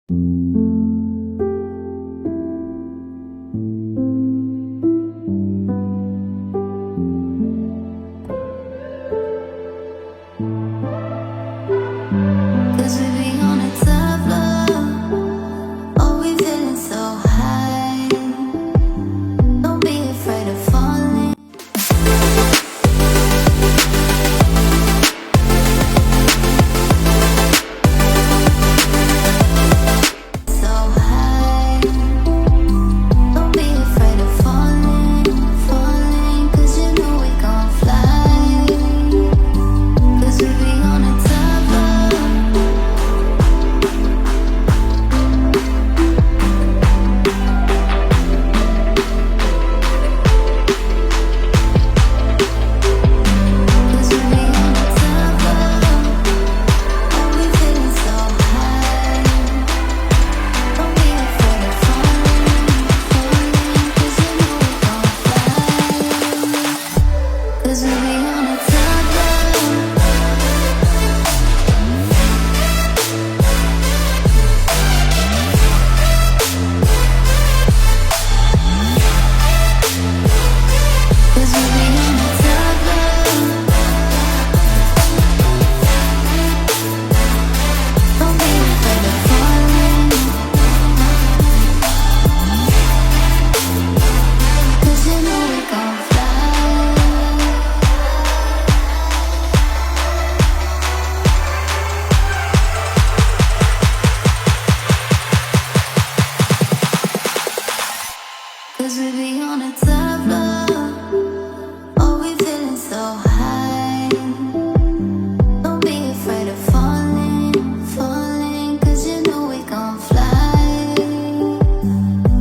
Cause we be on a top floor. Oh, we feeling so high. Don't be afraid of falling. So high. Don't be afraid of falling, falling. Cause you know we gon' fly. Cause we be on a top floor. Cause we be on a top floor. Oh, we feeling so high. Don't be afraid of falling, falling. Cause you know we gon' fly. Cause we be on a top floor. Cause we be on a top floor. Don't be afraid of falling. Cause you know we gon' fly. Cause we be on a top floor. Oh, we feeling so high. Don't be afraid of falling, falling. Cause you know we gon' fly.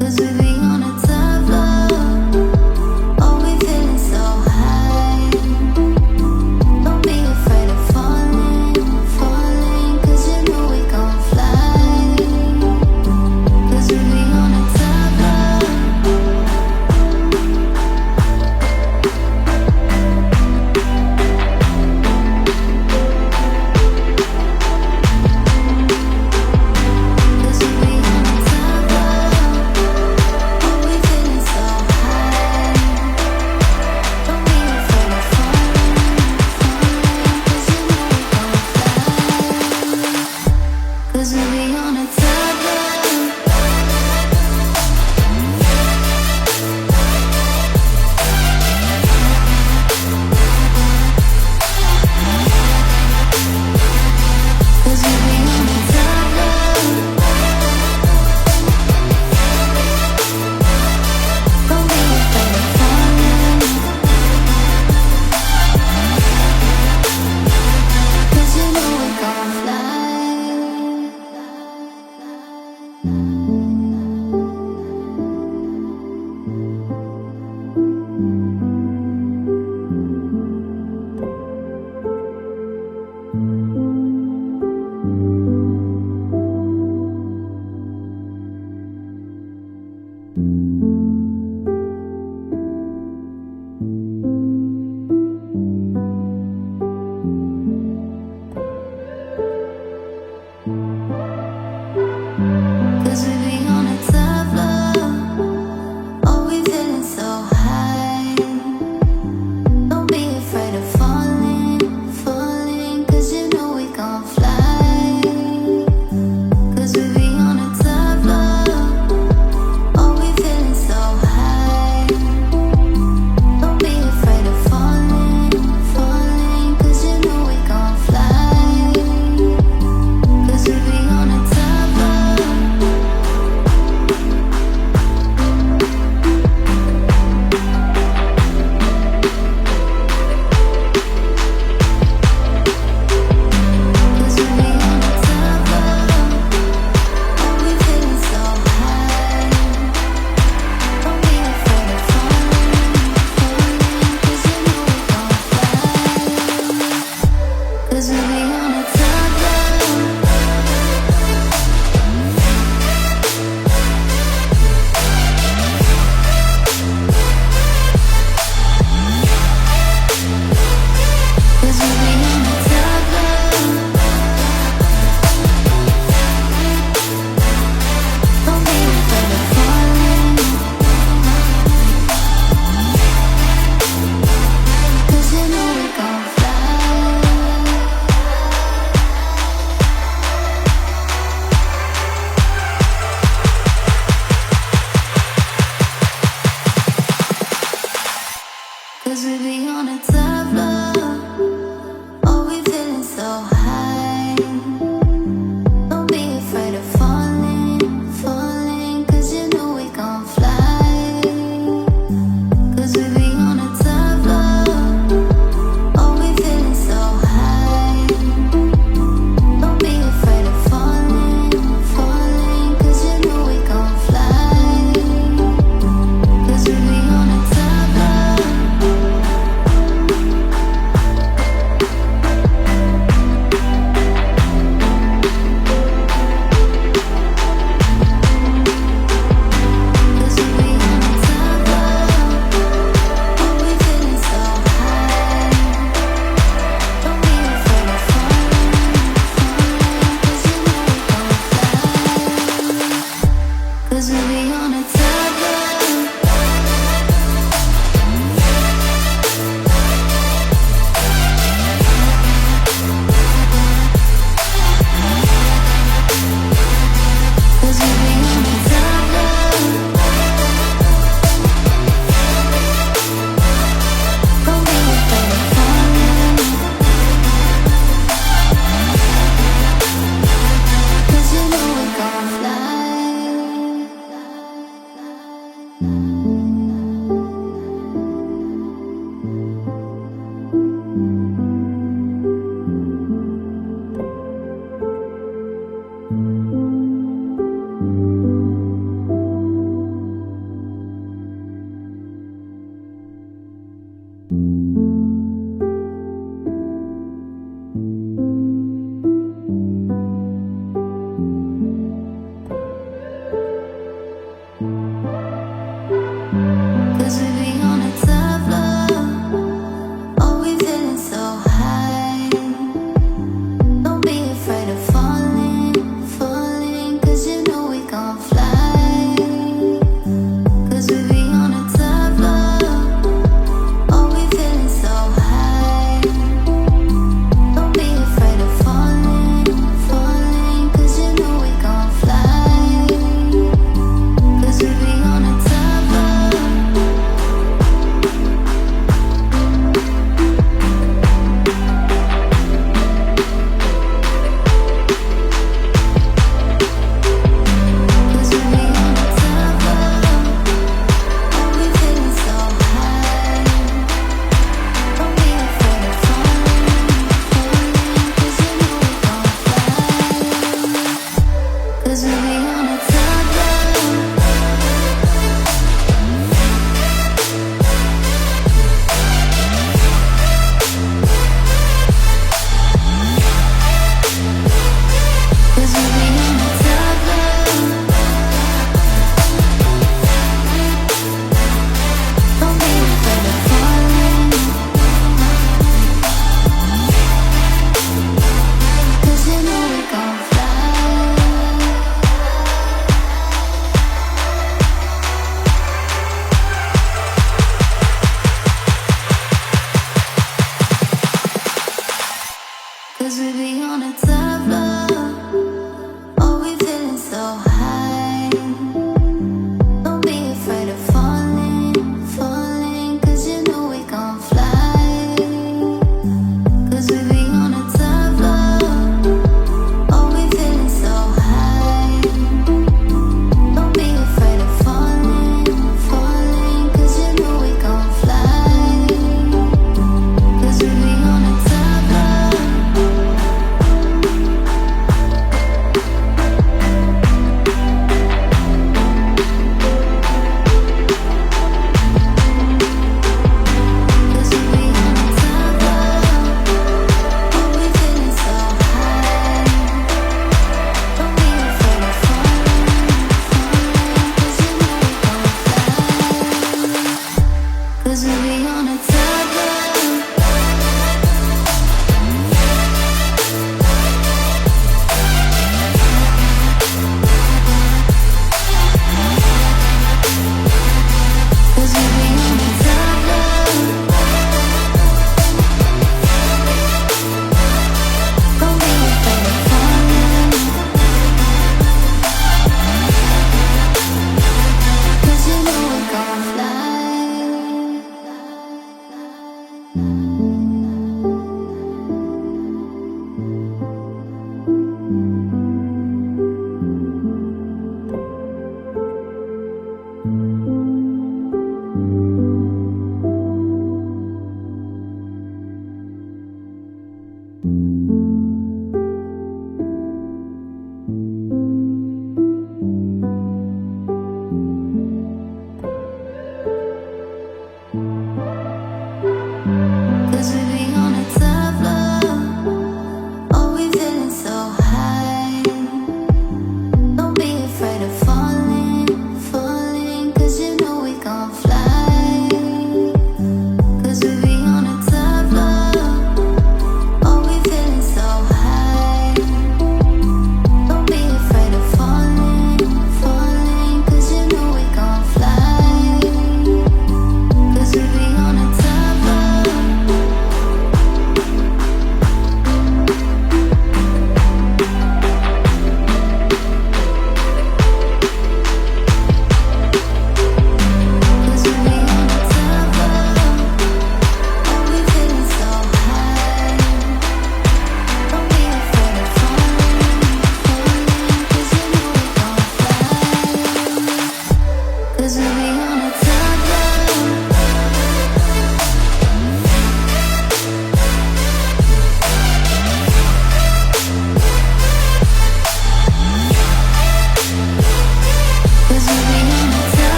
Cause we be on a top floor. Oh, we feeling so high. Don't be afraid of falling, falling. Cause you know we gon' fly. Cause we be on a top floor. Cause we be on a top floor. Oh, we feeling so high. Don't be afraid of falling, falling. Cause you know we gon' fly. Cause we be on a top floor. Cause we be on a top floor. Don't be afraid of falling. Cause you know we gon' fly.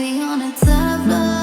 be on a top floor.